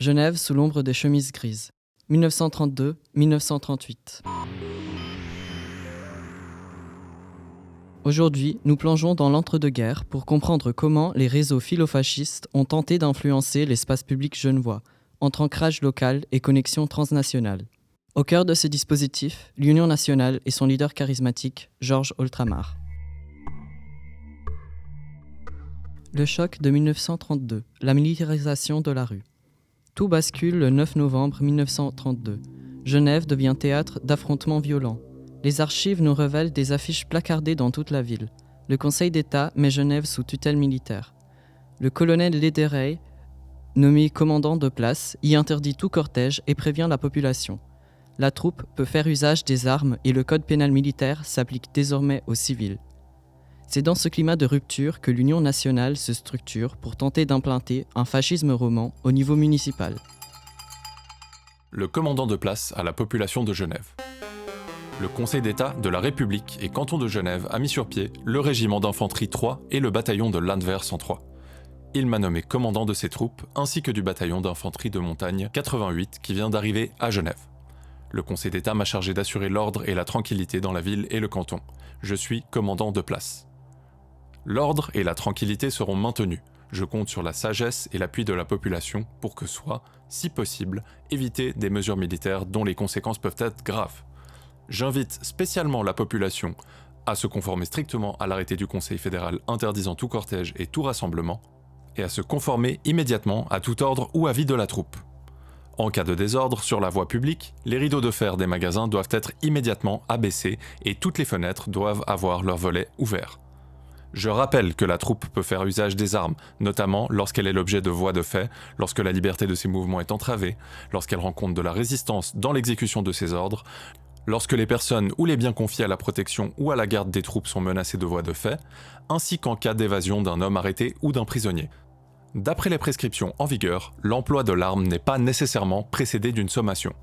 Genève sous l'ombre des chemises grises. 1932-1938. Aujourd'hui, nous plongeons dans l'entre-deux-guerres pour comprendre comment les réseaux philo-fascistes ont tenté d'influencer l'espace public genevois, entre ancrage local et connexion transnationale. Au cœur de ce dispositif, l'Union nationale et son leader charismatique, Georges Oltramar. Le choc de 1932, la militarisation de la rue. Tout bascule le 9 novembre 1932. Genève devient théâtre d'affrontements violents. Les archives nous révèlent des affiches placardées dans toute la ville. Le Conseil d'État met Genève sous tutelle militaire. Le colonel Lederey, nommé commandant de place, y interdit tout cortège et prévient la population. La troupe peut faire usage des armes et le code pénal militaire s'applique désormais aux civils. C'est dans ce climat de rupture que l'Union nationale se structure pour tenter d'implanter un fascisme roman au niveau municipal. Le commandant de place à la population de Genève. Le Conseil d'État de la République et canton de Genève a mis sur pied le régiment d'infanterie 3 et le bataillon de Landwehr 103. Il m'a nommé commandant de ces troupes ainsi que du bataillon d'infanterie de montagne 88 qui vient d'arriver à Genève. Le Conseil d'État m'a chargé d'assurer l'ordre et la tranquillité dans la ville et le canton. Je suis commandant de place. L'ordre et la tranquillité seront maintenus. Je compte sur la sagesse et l'appui de la population pour que soit, si possible, éviter des mesures militaires dont les conséquences peuvent être graves. J'invite spécialement la population à se conformer strictement à l'arrêté du Conseil fédéral interdisant tout cortège et tout rassemblement, et à se conformer immédiatement à tout ordre ou avis de la troupe. En cas de désordre sur la voie publique, les rideaux de fer des magasins doivent être immédiatement abaissés et toutes les fenêtres doivent avoir leurs volets ouverts. Je rappelle que la troupe peut faire usage des armes, notamment lorsqu'elle est l'objet de voies de fait, lorsque la liberté de ses mouvements est entravée, lorsqu'elle rencontre de la résistance dans l'exécution de ses ordres, lorsque les personnes ou les biens confiés à la protection ou à la garde des troupes sont menacés de voies de fait, ainsi qu'en cas d'évasion d'un homme arrêté ou d'un prisonnier. D'après les prescriptions en vigueur, l'emploi de l'arme n'est pas nécessairement précédé d'une sommation.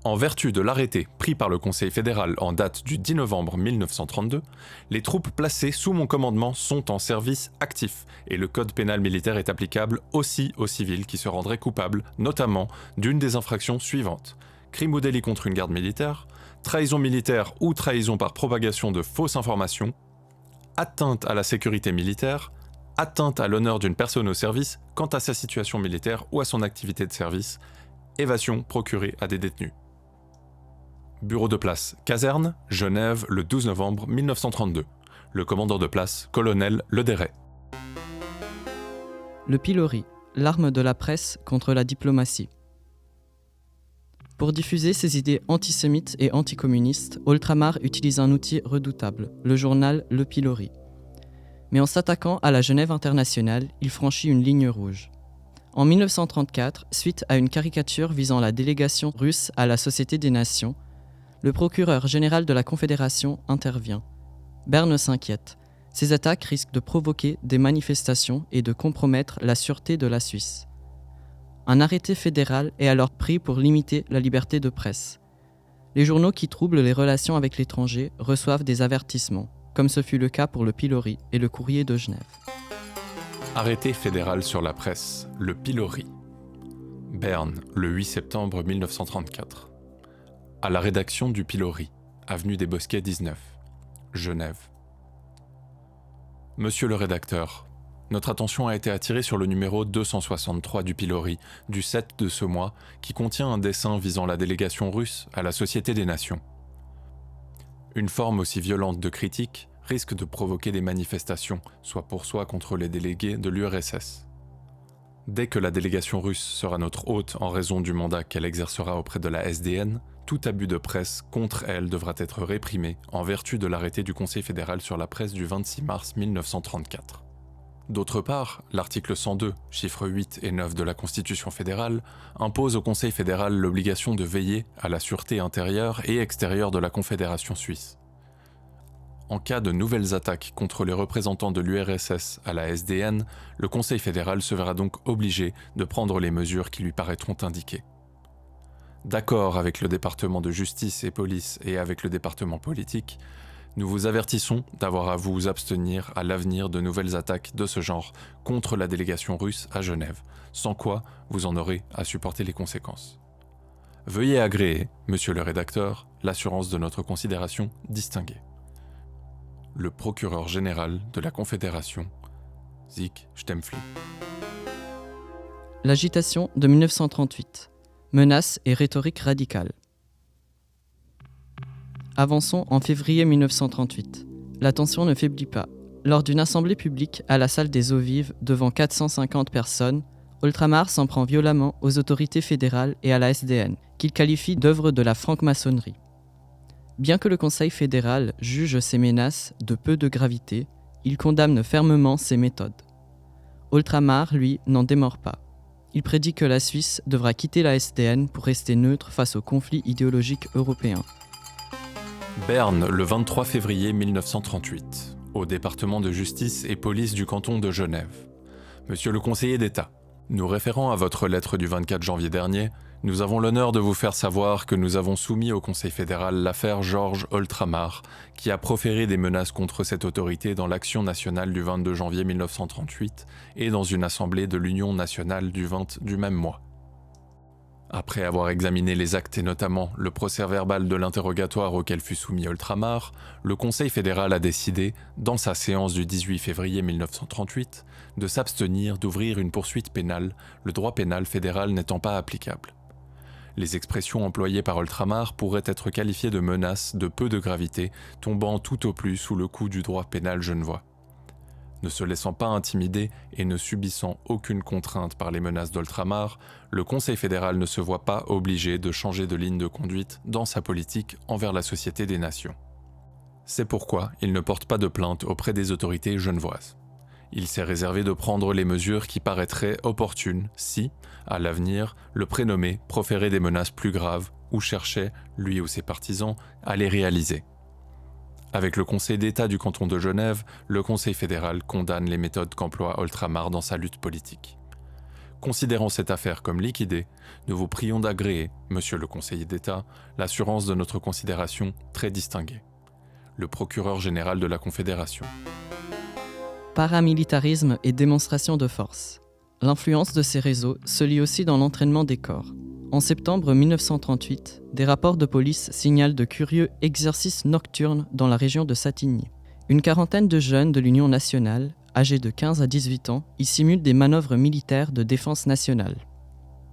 En vertu de l'arrêté pris par le Conseil fédéral en date du 10 novembre 1932, les troupes placées sous mon commandement sont en service actif et le code pénal militaire est applicable aussi aux civils qui se rendraient coupables, notamment d'une des infractions suivantes: crime ou délit contre une garde militaire, trahison militaire ou trahison par propagation de fausses informations, atteinte à la sécurité militaire, atteinte à l'honneur d'une personne au service quant à sa situation militaire ou à son activité de service, évasion procurée à des détenus. Bureau de place, caserne, Genève, le 12 novembre 1932. Le commandant de place, colonel Lederey. Le pilori, l'arme de la presse contre la diplomatie. Pour diffuser ses idées antisémites et anticommunistes, Oltramar utilise un outil redoutable, le journal Le Pilori. Mais en s'attaquant à la Genève internationale, il franchit une ligne rouge. En 1934, suite à une caricature visant la délégation russe à la Société des Nations, le procureur général de la Confédération intervient. Berne s'inquiète. Ces attaques risquent de provoquer des manifestations et de compromettre la sûreté de la Suisse. Un arrêté fédéral est alors pris pour limiter la liberté de presse. Les journaux qui troublent les relations avec l'étranger reçoivent des avertissements, comme ce fut le cas pour le Pilori et le Courrier de Genève. Arrêté fédéral sur la presse, le Pilori. Berne, le 8 septembre 1934. À la rédaction du Pilori, avenue des Bosquets 19, Genève. Monsieur le rédacteur, notre attention a été attirée sur le numéro 263 du Pilori, du 7 de ce mois, qui contient un dessin visant la délégation russe à la Société des Nations. Une forme aussi violente de critique risque de provoquer des manifestations, soit pour soi contre les délégués de l'URSS. Dès que la délégation russe sera notre hôte en raison du mandat qu'elle exercera auprès de la SDN, tout abus de presse contre elle devra être réprimé en vertu de l'arrêté du Conseil fédéral sur la presse du 26 mars 1934. D'autre part, l'article 102, chiffres 8 et 9 de la Constitution fédérale, impose au Conseil fédéral l'obligation de veiller à la sûreté intérieure et extérieure de la Confédération suisse. En cas de nouvelles attaques contre les représentants de l'URSS à la SDN, le Conseil fédéral se verra donc obligé de prendre les mesures qui lui paraîtront indiquées. D'accord avec le département de justice et police et avec le département politique, Nous vous avertissons d'avoir à vous abstenir à l'avenir de nouvelles attaques de ce genre contre la délégation russe à Genève, sans quoi vous en aurez à supporter les conséquences. Veuillez agréer, monsieur le rédacteur, l'assurance de notre considération distinguée. Le procureur général de la Confédération, Zik Stempfli. L'agitation de 1938. Menaces et rhétorique radicale. Avançons en février 1938. La tension ne faiblit pas. Lors d'une assemblée publique à la salle des Eaux Vives devant 450 personnes, Oltramar s'en prend violemment aux autorités fédérales et à la SDN, qu'il qualifie d'œuvre de la franc-maçonnerie. Bien que le Conseil fédéral juge ces menaces de peu de gravité, il condamne fermement ces méthodes. Oltramar, lui, n'en démord pas. Il prédit que la Suisse devra quitter la SDN pour rester neutre face au conflit idéologique européen. Berne, le 23 février 1938, au département de justice et police du canton de Genève. Monsieur le conseiller d'État, nous référant à votre lettre du 24 janvier dernier, nous avons l'honneur de vous faire savoir que nous avons soumis au Conseil fédéral l'affaire Georges Oltramar, qui a proféré des menaces contre cette autorité dans l'Action nationale du 22 janvier 1938 et dans une assemblée de l'Union nationale du 20 du même mois. Après avoir examiné les actes et notamment le procès-verbal de l'interrogatoire auquel fut soumis Oltramar, le Conseil fédéral a décidé, dans sa séance du 18 février 1938, de s'abstenir d'ouvrir une poursuite pénale, le droit pénal fédéral n'étant pas applicable. Les expressions employées par Oltramar pourraient être qualifiées de menaces de peu de gravité, tombant tout au plus sous le coup du droit pénal genevois. Ne se laissant pas intimider et ne subissant aucune contrainte par les menaces d'Oltramar, le Conseil fédéral ne se voit pas obligé de changer de ligne de conduite dans sa politique envers la Société des Nations. C'est pourquoi il ne porte pas de plainte auprès des autorités genevoises. Il s'est réservé de prendre les mesures qui paraîtraient opportunes si, à l'avenir, le prénommé proférait des menaces plus graves ou cherchait, lui ou ses partisans, à les réaliser. Avec le Conseil d'État du canton de Genève, le Conseil fédéral condamne les méthodes qu'emploie Oltramar dans sa lutte politique. Considérant cette affaire comme liquidée, nous vous prions d'agréer, monsieur le conseiller d'État, l'assurance de notre considération très distinguée. Le procureur général de la Confédération. Paramilitarisme et démonstration de force. L'influence de ces réseaux se lit aussi dans l'entraînement des corps. En septembre 1938, des rapports de police signalent de curieux exercices nocturnes dans la région de Satigny. Une quarantaine de jeunes de l'Union nationale, âgés de 15 à 18 ans, y simulent des manœuvres militaires de défense nationale.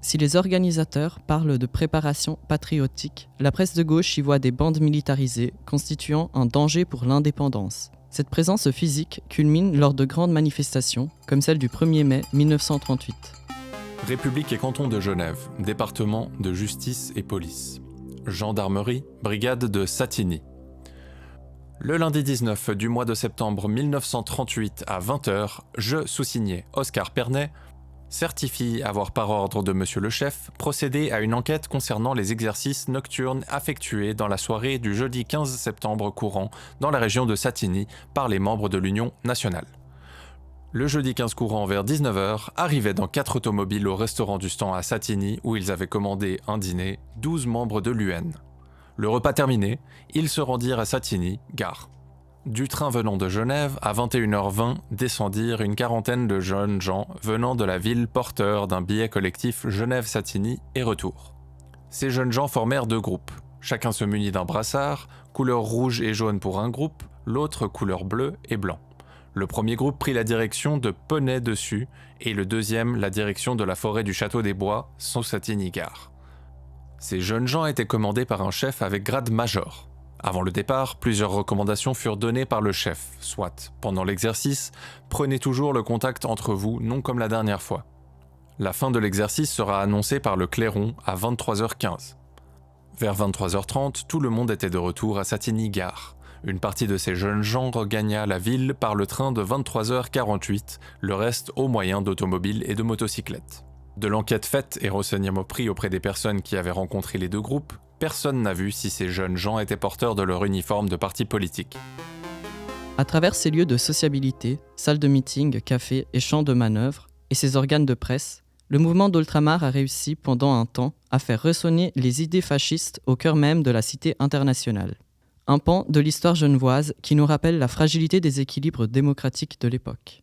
Si les organisateurs parlent de préparation patriotique, la presse de gauche y voit des bandes militarisées constituant un danger pour l'indépendance. Cette présence physique culmine lors de grandes manifestations, comme celle du 1er mai 1938. République et canton de Genève, département de justice et police. Gendarmerie, brigade de Satigny. Le lundi 19 du mois de septembre 1938 à 20h, je, sous-signé Oscar Pernet, certifie avoir par ordre de monsieur le chef procédé à une enquête concernant les exercices nocturnes effectués dans la soirée du jeudi 15 septembre courant dans la région de Satigny par les membres de l'Union nationale. Le jeudi 15 courant vers 19h, arrivaient dans 4 automobiles au restaurant du Stand à Satigny où ils avaient commandé un dîner 12 membres de l'UN. Le repas terminé, ils se rendirent à Satigny, gare. Du train venant de Genève, à 21h20, descendirent une quarantaine de jeunes gens venant de la ville porteurs d'un billet collectif Genève-Satigny et retour. Ces jeunes gens formèrent 2 groupes. Chacun se munit d'un brassard, couleur rouge et jaune pour un groupe, l'autre couleur bleu et blanc. Le premier groupe prit la direction de Poney-Dessus et le deuxième la direction de la forêt du Château des Bois, sans Satigny-Gare. Ces jeunes gens étaient commandés par un chef avec grade major. Avant le départ, plusieurs recommandations furent données par le chef, soit, pendant l'exercice, prenez toujours le contact entre vous, non comme la dernière fois. La fin de l'exercice sera annoncée par le clairon à 23h15. Vers 23h30, tout le monde était de retour à Satigny-Gare. Une partie de ces jeunes gens regagna la ville par le train de 23h48, le reste au moyen d'automobiles et de motocyclettes. De l'enquête faite et renseignements pris auprès des personnes qui avaient rencontré les 2 groupes, personne n'a vu si ces jeunes gens étaient porteurs de leur uniforme de parti politique. À travers ces lieux de sociabilité, salles de meeting, cafés et champs de manœuvre, et ses organes de presse, le mouvement d'Oltramar a réussi pendant un temps à faire ressonner les idées fascistes au cœur même de la cité internationale. un pan de l'histoire genevoise qui nous rappelle la fragilité des équilibres démocratiques de l'époque.